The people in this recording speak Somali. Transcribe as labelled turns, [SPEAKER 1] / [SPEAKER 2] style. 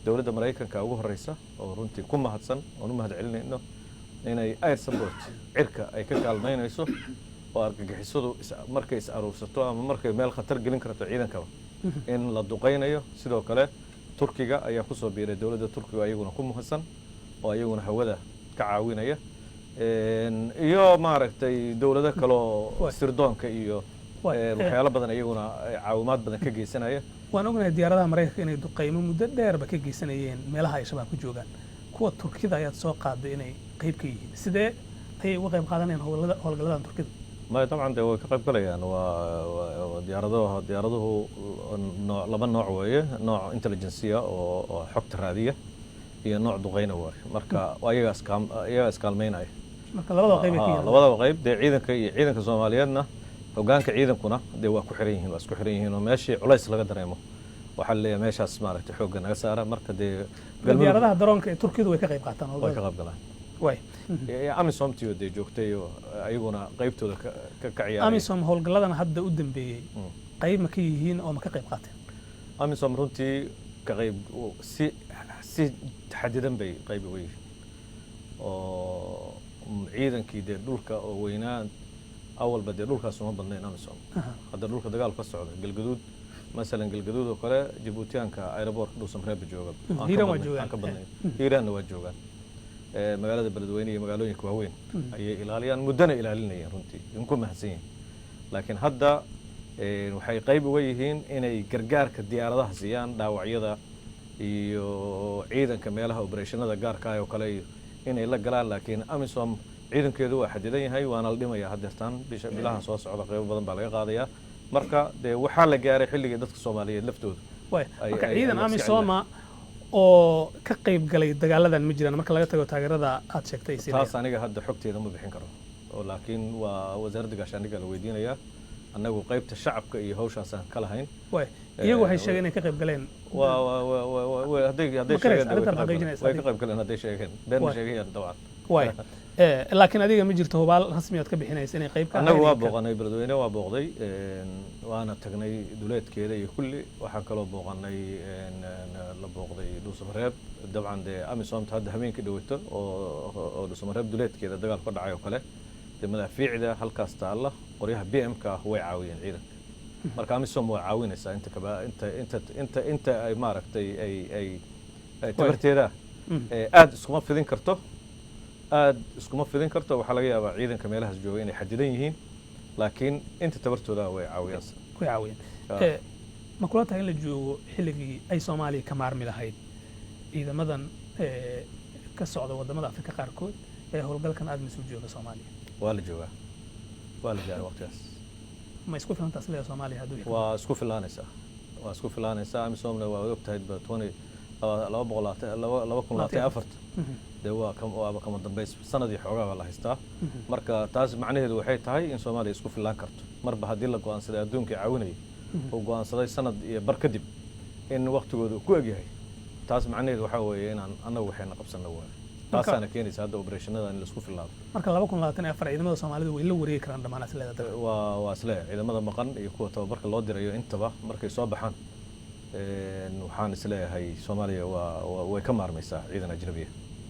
[SPEAKER 1] dawladda Mareykanka ugu horeysa oo runtii ku mahadsan oo u mahad celinayno inay air support cirka ay ka kaalmeynayso oo argagixisadu markay is aruursato ama markay meel khatar gelin karto ciidanka in la duqeynayo sidoo kale Turkiga ayaa ku soo biiray dawladda Turkiga ayaguna ku mahadsan oo ayaguna hawada ka caawinaya iyo maaragtay dawlado kale oo sirdoonka iyo waxyaalo badan ayaguna caawimaad badan ka geysanaya
[SPEAKER 2] waan ognahay diyaaradaha Mareykanka inay duqeymo muddo dheerba ka geysanayeen meelaha ay shabaab ku joogaan kuwa Turkida ayaad soo qaaday inay qayb ka yihiin sidee ay uga qayb qaadanayaan howlgallada Turkida
[SPEAKER 1] ما طبعا ده كقيب كليان وديارده نوع لبن نوع ويه نوع انتليجنسية وحكت الرادية هي نوع دقينا وار مركا ويا اسكالمين أي
[SPEAKER 2] مركا
[SPEAKER 1] لبضة وقيب ده عيدن كزومالياتنا وقان كعيدن كنا ده وكحريين بس كحريين وماشي عليس لقى دريمه وحل ماشي اسمارك تحوق نجسارة مركا ده
[SPEAKER 2] ديارده درون تركيا ويكقيب قاتنا
[SPEAKER 1] ويكقيب قلنا
[SPEAKER 2] way
[SPEAKER 1] amisom tiyo de joogtay ayaguna qaybtooda ka ciyaareen
[SPEAKER 2] amisom howlgalladan hadda u dambeeyay qayb ma ka yihiin oo ma ka qayb qaateen
[SPEAKER 1] amisom runtii ka qayb si taxadidan bay qayb weey oo ciidankii de dhulka oo weynaan awalba de dhulkaas uma badnayn amisom hadda dhulka dagaal ka socda galgaduud مثلا galgaduud oo kale Djiboutianka airport dhuusan reeb jooga Hiiraan waa joogaan magaalada Beledweyne iyo magaalooyinka waaweyn ayay ilaaliyaan muddana ilaalinayaan runtii in ku mahadsan yihiin laakiin hadda waxay qayb uga yihiin inay gargaarka diyaaradaha siiyaan dhaawacyada iyo ciidanka meelaha operationada gaarka ah oo kale inay la galaan laakiin amisom ciidankeedu waa xadidan yahay waana la dhimayaa hadeertaan bilaha soo socda qayb badan baa laga qaadayaa marka waxaa la gaaray xilliga dadka Soomaaliyeed laftooda
[SPEAKER 2] marka ciidan amisom oo ka qayb galay dagaaladan ma jiraan marka laga tago taageerada aad sheegtay
[SPEAKER 1] taas aniga hadda xogteeda ma bixin karo oo laakiin waa wasaaradda gaashaandhigga la weydiinaya annagu qaybta shacabka iyo hawshaas aan kala hayn
[SPEAKER 2] iyagu waxay sheegeen inay ka qayb galeen
[SPEAKER 1] hadday sheegeen way ka qayb galeen hadday sheegeen been sheegayaan dabcan
[SPEAKER 2] laakiin adiga ma jirto hubaal rasmi aad ka bixinaysa inay qayb ka
[SPEAKER 1] annagu waa booqanay Beledweyne waa booqday waana tagnay duleedkeeda iyo kulli waxaan kaloo booqanay la booqday dhuusamareeb dabcan de amisom hadda habeenkii dhawaato oo dhuusamareeb duleedkeeda dagaal ka dhacay oo kale de madaafiicda halkaas taala qoryaha BM-ka way caawiyeen ciidanka marka amisom waa caawinaysaa inta ay maaragtay ay tabarteeda aad iskuma fidin karto waxaa laga yaabaa ciidanka meelahaas jooga inay xadidan yihiin laakiin inta tabartooda way caawiyaan
[SPEAKER 2] ma kula tahay in la joogo xilligii ay Soomaaliya ka maarmi lahayd ciidamadan ka socda wadamada Afrika qaarkood ee howlgalkan aad mas'uul jooga Soomaaliya
[SPEAKER 1] waa la joogaa waa la gaaray waqtigaas
[SPEAKER 2] ma isku filan taasleeya Soomaaliya haduu
[SPEAKER 1] waa isku filaanaysaa amisomna waa ogtahay 224 de waa kama dambeys sanadii xoogaa la haystaa marka taas macnaheedu waxay tahay in Soomaaliya isku filaan karto marba hadii la go'aansaday adduunka caawinay oo go'aansaday sanad iyo bar kadib in waqtigoodu ku egyahay taas macnaheedu waxa weeye in annagu waxayna qabsano taasana keenaysa hadda operationada in la isku filaado
[SPEAKER 2] marka 2024 ciidamada Soomaalidu way la wareegi karaan dhamaan asleeda
[SPEAKER 1] waa isla ciidamada maqan iyo kuwa tababarka loo dirayo intaba markay soo baxaan waxaan isleeyahay Soomaaliya way ka maarmaysaa ciidan ajnabiga